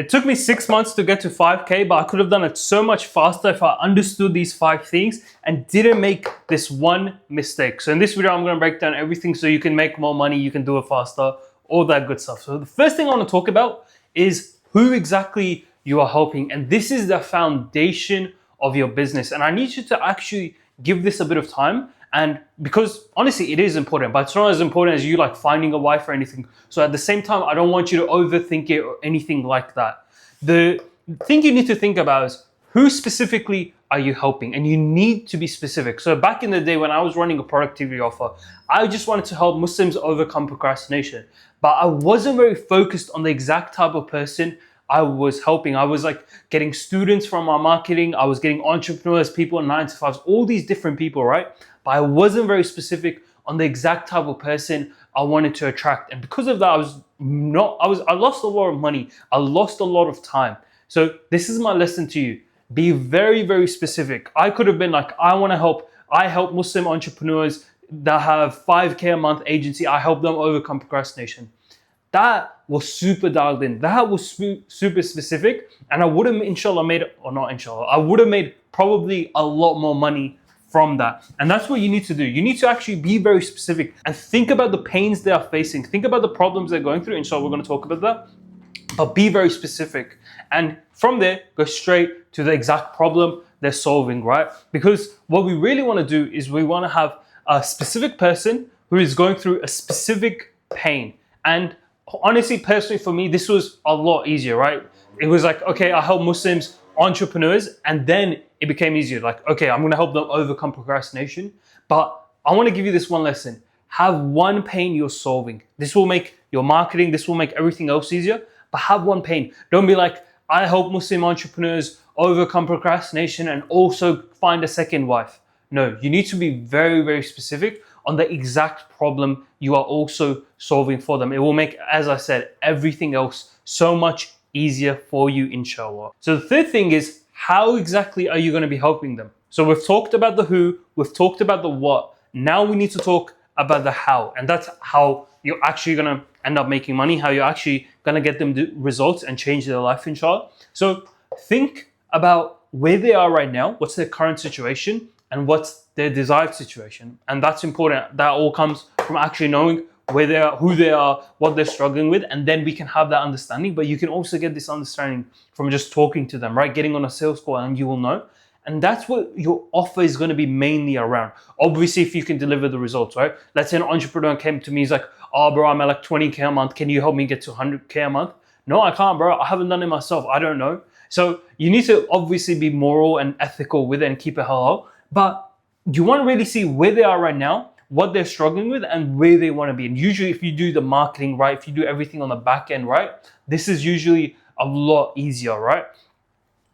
It took me 6 months to get to 5K, but I could have done it so much faster if I understood these 5 things and didn't make this one mistake. So in this video, I'm going to break down everything so you can make more money, you can do it faster, all that good stuff. So the first thing I want to talk about is who exactly you are helping. And this is the foundation of your business. And I need you to actually give this a bit of time. And because honestly, it is important, but it's not as important as you like finding a wife or anything. So at the same time, I don't want you to overthink it or anything like that. The thing you need to think about is who specifically are you helping? And you need to be specific. So back in the day when I was running a productivity offer, I just wanted to help Muslims overcome procrastination. But I wasn't very focused on the exact type of person I was helping. I was like getting students from my marketing. I was getting entrepreneurs, people in 9-to-5s, all these different people, right? But I wasn't very specific on the exact type of person I wanted to attract. And because of that, I lost a lot of money. I lost a lot of time. So this is my lesson to you. Be very, very specific. I could have been like, I help Muslim entrepreneurs that have 5K a month agency. I help them overcome procrastination. That was super dialed in. That was super specific. And I would have, I would have made probably a lot more money from that. And that's what you need to do. You need to actually be very specific and think about the pains they are facing. Think about the problems they're going through. Inshallah, we're going to talk about that. But be very specific. And from there, go straight to the exact problem they're solving, right? Because what we really want to do is we want to have a specific person who is going through a specific pain. And honestly, personally, for me, this was a lot easier, right? It was like, okay, I help Muslims, entrepreneurs, and then it became easier. Like, okay, I'm going to help them overcome procrastination. But I want to give you this one lesson. Have one pain you're solving. This will make your marketing, this will make everything else easier. But have one pain. Don't be like, I help Muslim entrepreneurs overcome procrastination and also find a second wife. No, you need to be very, very specific on the exact problem you are also solving for them. It will make, as I said, everything else so much easier for you, inshallah. So the third thing is, how exactly are you going to be helping them? So we've talked about the who, we've talked about the what. Now we need to talk about the how. And that's how you're actually going to end up making money, how you're actually going to get them the results and change their life, inshallah. So think about where they are right now, what's their current situation, and what's their desired situation. And that's important. That all comes from actually knowing where they are, who they are, what they're struggling with, and then we can have that understanding. But you can also get this understanding from just talking to them, right? Getting on a sales call and you will know. And that's what your offer is going to be mainly around. Obviously, if you can deliver the results, right? Let's say an entrepreneur came to me, he's like, oh, bro, I'm at like 20K a month. Can you help me get to 100K a month? No, I can't, bro. I haven't done it myself. I don't know. So you need to obviously be moral and ethical with it and keep it halal. But you want to really see where they are right now, what they're struggling with, and where they want to be. And usually if you do the marketing right, if you do everything on the back end right, this is usually a lot easier, right?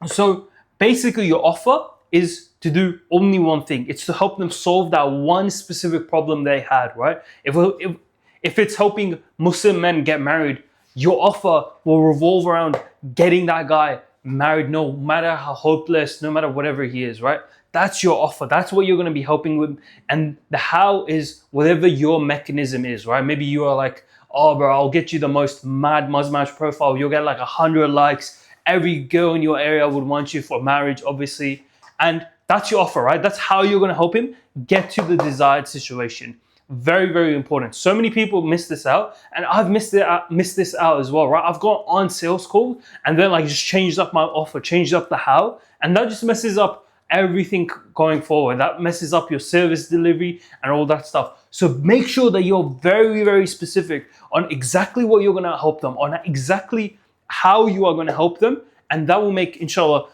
So basically your offer is to do only one thing. It's to help them solve that one specific problem they had, right? If it's helping Muslim men get married, your offer will revolve around getting that guy married, no matter how hopeless, no matter whatever he is, right? That's your offer. That's what you're going to be helping with. And the how is whatever your mechanism is, right? Maybe you are like, oh, bro, I'll get you the most mad Muslim profile. You'll get like 100 likes. Every girl in your area would want you for marriage, obviously. And that's your offer, right? That's how you're going to help him get to the desired situation. Very, very important. So many people miss this out, and I've missed this out as well, right? I've gone on sales call and then like just changed up my offer, changed up the how, and that just messes up everything going forward. That messes up your service delivery and all that stuff. So make sure that you're very, very specific on exactly what you're going to help them, on exactly how you are going to help them, and that will make, inshallah,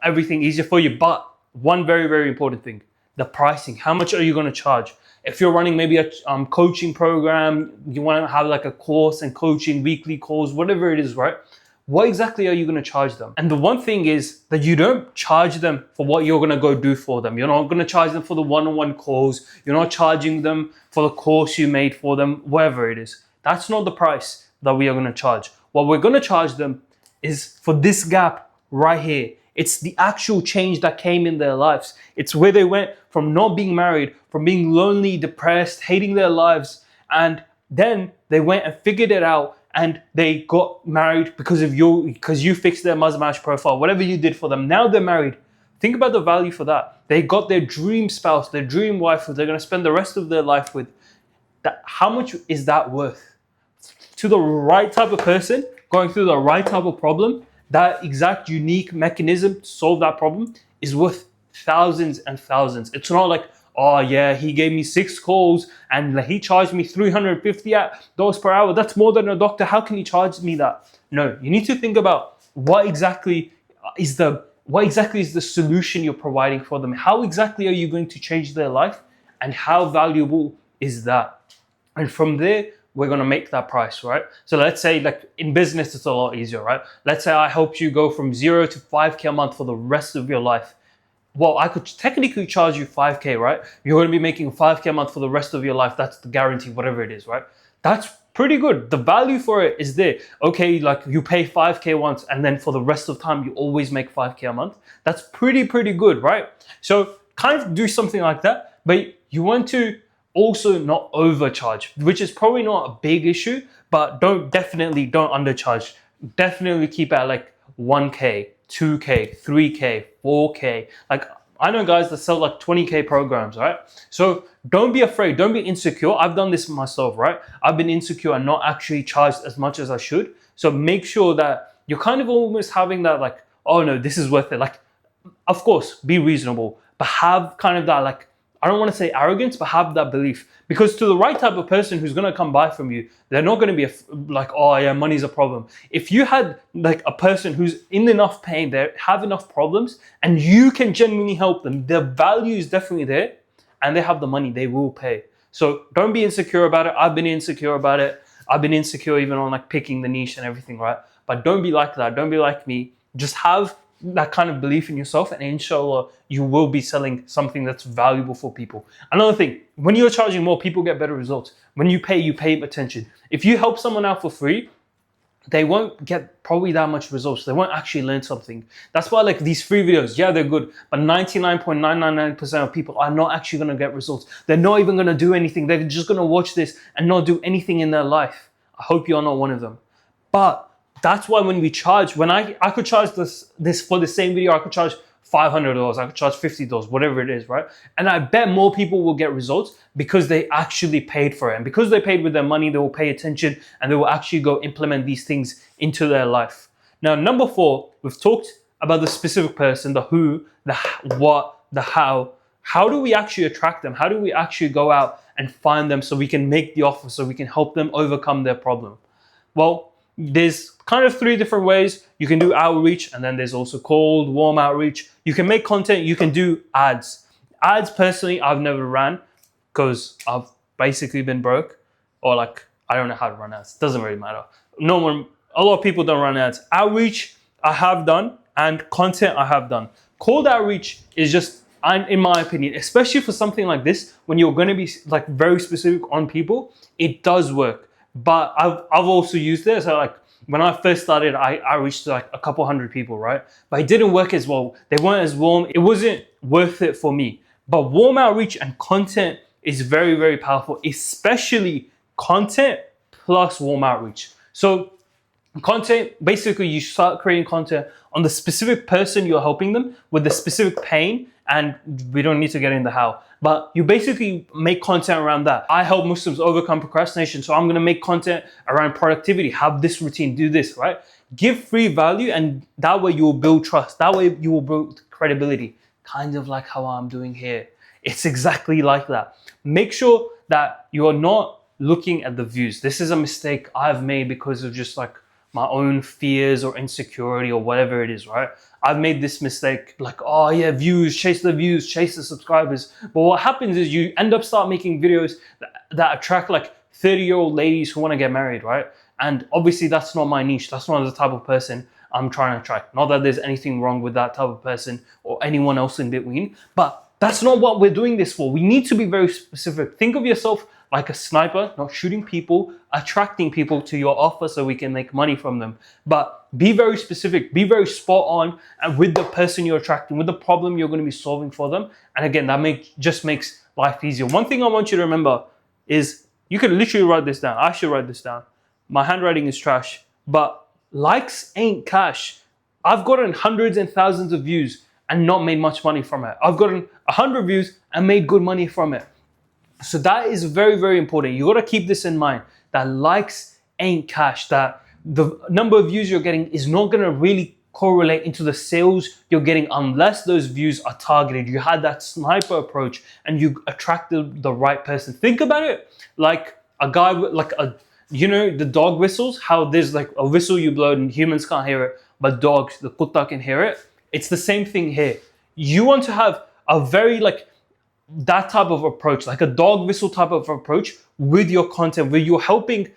everything easier for you. But one very, very important thing, the pricing. How much are you going to charge? If you're running maybe a coaching program, you want to have like a course and coaching, weekly calls, whatever it is, right? What exactly are you going to charge them? And the one thing is that you don't charge them for what you're going to go do for them. You're not going to charge them for the one-on-one calls. You're not charging them for the course you made for them, whatever it is. That's not the price that we are going to charge. What we're going to charge them is for this gap right here. It's the actual change that came in their lives. It's where they went from not being married, from being lonely, depressed, hating their lives, and then they went and figured it out and they got married because you fixed their Muzzmatch profile, whatever you did for them. Now they're married. Think about the value for that. They got their dream spouse, their dream wife, who they're going to spend the rest of their life with. How much is that worth? To the right type of person, going through the right type of problem, that exact unique mechanism to solve that problem is worth thousands and thousands. It's not like, oh yeah, he gave me 6 calls and he charged me $350 per hour. That's more than a doctor. How can he charge me that? No, you need to think about what exactly is the solution you're providing for them. How exactly are you going to change their life, and how valuable is that? And from there, we're going to make that price, right? So let's say, like in business, it's a lot easier, right? Let's say I helped you go from 0 to 5K a month for the rest of your life. Well, I could technically charge you 5K, right? You're going to be making 5K a month for the rest of your life. That's the guarantee, whatever it is, right? That's pretty good. The value for it is there. Okay, like you pay 5K once and then for the rest of the time, you always make 5K a month. That's pretty good, right? So kind of do something like that, but you want to also not overcharge, which is probably not a big issue, but definitely don't undercharge. Definitely keep it at like 1K, 2K, 3K, 4K. Like I know guys that sell like 20K programs, right? So don't be afraid, don't be insecure. I've done this myself, right? I've been insecure and not actually charged as much as I should. So make sure that you're kind of almost having that like, oh no, this is worth it. Like, of course, be reasonable, but have kind of that like, I don't want to say arrogance, but have that belief. Because to the right type of person who's going to come buy from you, they're not going to be like, oh yeah, money's a problem. If you had like a person who's in enough pain, they have enough problems, and you can genuinely help them, the value is definitely there, and they have the money, they will pay. So don't be insecure about it. I've been insecure about it. I've been insecure even on like picking the niche and everything, right? But don't be like that. Don't be like me. Just have that kind of belief in yourself, and inshallah you will be selling something that's valuable for people. Another thing, when you're charging more, people get better results. When you pay attention. If you help someone out for free, they won't get probably that much results. They won't actually learn something. That's why like these free videos, yeah, they're good, but 99.999% of people are not actually going to get results. They're not even going to do anything. They're just going to watch this and not do anything in their life. I hope you're not one of them. But that's why when we charge, when I could charge this for the same video, I could charge $500, I could charge $50, whatever it is, right? And I bet more people will get results because they actually paid for it. And because they paid with their money, they will pay attention and they will actually go implement these things into their life. Now, number 4, we've talked about the specific person, the who, the what, the how. How do we actually attract them? How do we actually go out and find them so we can make the offer, so we can help them overcome their problem? Well, there's kind of 3 different ways. You can do outreach, and then there's also cold, warm outreach. You can make content, you can do ads. Ads, personally, I've never ran because I've basically been broke, or like, I don't know how to run ads. Doesn't really matter. A lot of people don't run ads. Outreach, I have done, and content I have done. Cold outreach is just, in my opinion, especially for something like this, when you're going to be like very specific on people, it does work. But I've also used it. So like when I first started, I reached like a couple hundred people, right? But it didn't work as well. They weren't as warm. It wasn't worth it for me. But warm outreach and content is very powerful, especially content plus warm outreach. So content, basically you start creating content on the specific person you're helping them with the specific pain, and we don't need to get into how, but you basically make content around that. I help Muslims overcome procrastination, so I'm going to make content around productivity, have this routine, do this, right? Give free value, and that way you will build trust. That way you will build credibility, kind of like how I'm doing here. It's exactly like that. Make sure that you're not looking at the views. This is a mistake I've made because of just like my own fears or insecurity or whatever it is, right? I've made this mistake, like, oh yeah, views, chase the subscribers. But what happens is you end up start making videos that attract like 30-year-old ladies who want to get married, right? And obviously that's not my niche. That's not the type of person I'm trying to attract. Not that there's anything wrong with that type of person or anyone else in between, but that's not what we're doing this for. We need to be very specific. Think of yourself like a sniper, not shooting people, attracting people to your offer so we can make money from them. But be very specific, be very spot on and with the person you're attracting, with the problem you're going to be solving for them. And again, that just makes life easier. One thing I want you to remember is, you can literally write this down. I should write this down. my handwriting is trash, but likes ain't cash. I've gotten hundreds and thousands of views and not made much money from it. I've gotten 100 views and made good money from it. So that is very, very important. You got to keep this in mind, that likes ain't cash, that the number of views you're getting is not going to really correlate into the sales you're getting unless those views are targeted. You had that sniper approach and you attracted the right person. Think about it like a guy with like a, you know, the dog whistles, how there's like a whistle you blow and humans can't hear it, but dogs, the kutta, can hear it. It's the same thing here. You want to have a very like that type of approach, like a dog whistle type of approach with your content, where you're helping,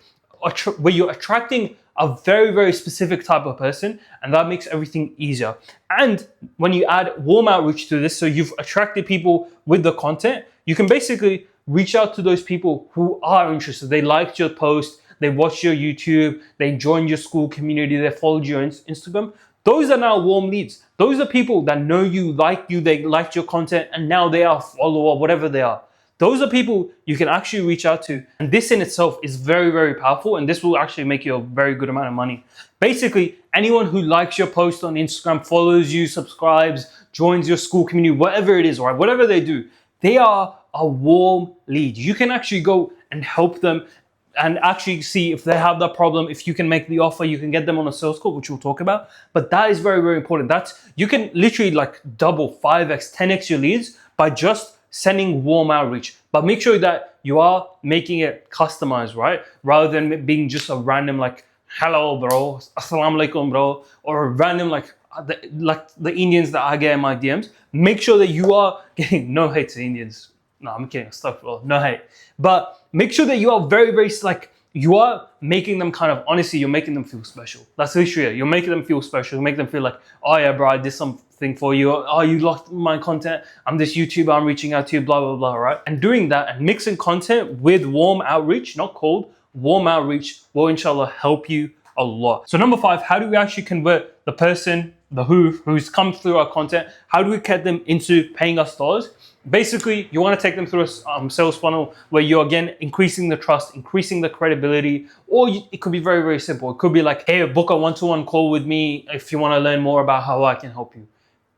where you're attracting a very, very specific type of person, and that makes everything easier. And when you add warm outreach to this, so you've attracted people with the content, you can basically reach out to those people who are interested. They liked your post, they watched your YouTube, they joined your school community, they followed you on Instagram. Those are now warm leads. Those are people that know you, they liked your content, and now they are a follower, whatever they are. Those are people you can actually reach out to. And this in itself is very, very powerful. And this will actually make you a very good amount of money. Basically, anyone who likes your post on Instagram, follows you, subscribes, joins your school community, whatever it is, right? Whatever they do, they are a warm lead. You can actually go and help them and actually see if they have that problem. If you can make the offer, you can get them on a sales call, which we'll talk about. But that is very, very important. You can literally like double, 5x, 10x your leads by just sending warm outreach. But make sure that you are making it customized, right? Rather than being just a random like, hello, bro, assalamu alaikum, bro, or a random like the Indians that I get in my DMs. Make sure that you are getting, no hate to Indians. No, I'm kidding, stuff, bro, no hate. But make sure that you are very, very like, you are making them kind of, honestly, you're making them feel special. That's literally it. You're making them feel special. You make them feel like, oh yeah, bro, I did something for you. Oh, you liked my content. I'm this YouTuber. I'm reaching out to you, blah, blah, blah, right? And doing that and mixing content with warm outreach, not cold, warm outreach will inshallah help you a lot. So number 5, how do we actually convert the person, the who's come through our content? How do we get them into paying us dollars? Basically, you want to take them through a sales funnel where you're, again, increasing the trust, increasing the credibility, or it could be very, very simple. It could be like, hey, book a one-to-one call with me if you want to learn more about how I can help you.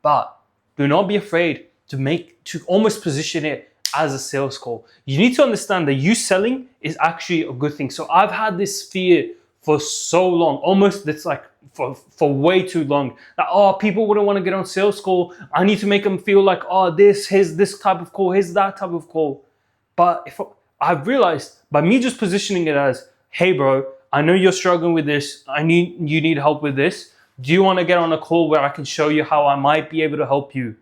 But do not be afraid to almost position it as a sales call. You need to understand that you selling is actually a good thing. So I've had this fear for so long, almost it's like for way too long, that, oh, people wouldn't want to get on sales call. I need to make them feel like, oh, here's this type of call, here's that type of call. But I've realized by me just positioning it as, hey, bro, I know you're struggling with this. You need help with this. Do you want to get on a call where I can show you how I might be able to help you?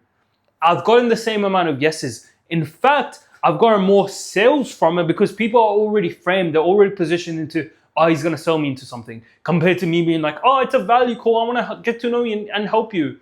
I've gotten the same amount of yeses. In fact, I've gotten more sales from it because people are already framed. They're already positioned into, oh, he's going to sell me into something, compared to me being like, oh, it's a value call. I want to get to know you and help you.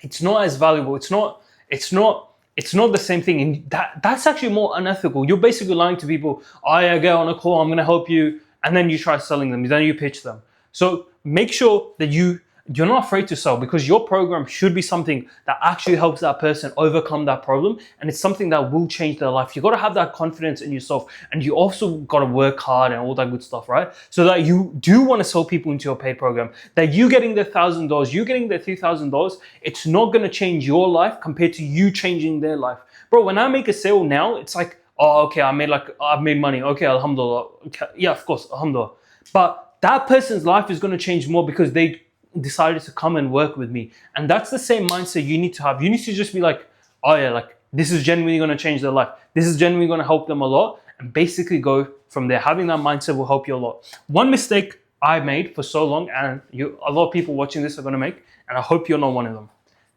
It's not as valuable. It's not the same thing. And that's actually more unethical. You're basically lying to people. Oh, yeah, get on a call. I'm going to help you. And then you try selling them. Then you pitch them. So make sure that you're not afraid to sell, because your program should be something that actually helps that person overcome that problem. And it's something that will change their life. You got to have that confidence in yourself. And you also got to work hard and all that good stuff, right? So that you do want to sell people into your paid program, that you getting the $1,000, you getting the $3,000, it's not going to change your life compared to you changing their life. Bro, when I make a sale now, it's like, oh, okay, I've made money. Okay, alhamdulillah. Okay, yeah, of course, alhamdulillah. But that person's life is going to change more because they decided to come and work with me. And that's the same mindset you need to have. You need to just be like, oh yeah, like this is genuinely going to change their life. This is genuinely going to help them a lot. And basically go from there. Having that mindset will help you a lot. One mistake I made for so long, and a lot of people watching this are going to make, and I hope you're not one of them.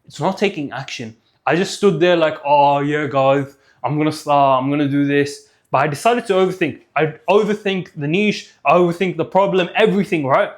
It's not taking action. I just stood there like, oh yeah, guys, I'm going to start, I'm going to do this. But I decided to overthink. I overthink the niche, I overthink the problem, everything, right?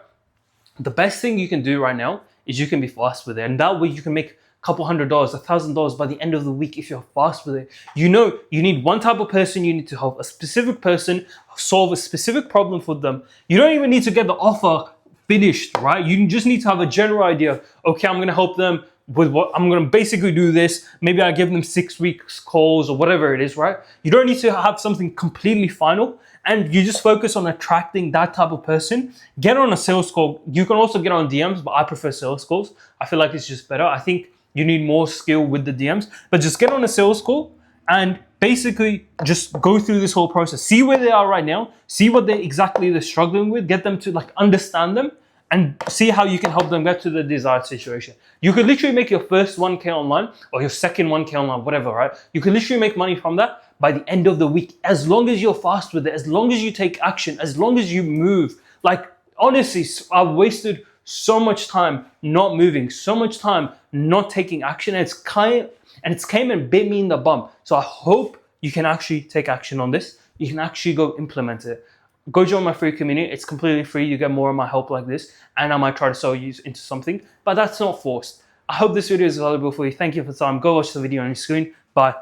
The best thing you can do right now is you can be fast with it. And that way you can make a couple $100, $1,000 by the end of the week if you're fast with it. You know, you need one type of person you need to help, a specific person, solve a specific problem for them. You don't even need to get the offer finished, right? You just need to have a general idea. Okay, I'm going to help them with what I'm going to basically do this. Maybe I give them 6 weeks calls or whatever it is, right? You don't need to have something completely final, and you just focus on attracting that type of person. Get on a sales call. You can also get on DMs, but I prefer sales calls. I feel like it's just better. I think you need more skill with the DMs, but just get on a sales call and basically just go through this whole process. See where they are right now. See what they're struggling with. Get them to like understand them and see how you can help them get to the desired situation. You could literally make your first 1K online or your second 1K online, whatever, right? You can literally make money from that by the end of the week, as long as you're fast with it, as long as you take action, as long as you move. Like, honestly, I've wasted so much time not moving, so much time not taking action, and it's came and bit me in the bum. So I hope you can actually take action on this. You can actually go implement it. Go join my free community. It's completely free. You get more of my help like this, and I might try to sell you into something, but that's not forced. I hope this video is valuable for you. Thank you for the time. Go watch the video on your screen. Bye.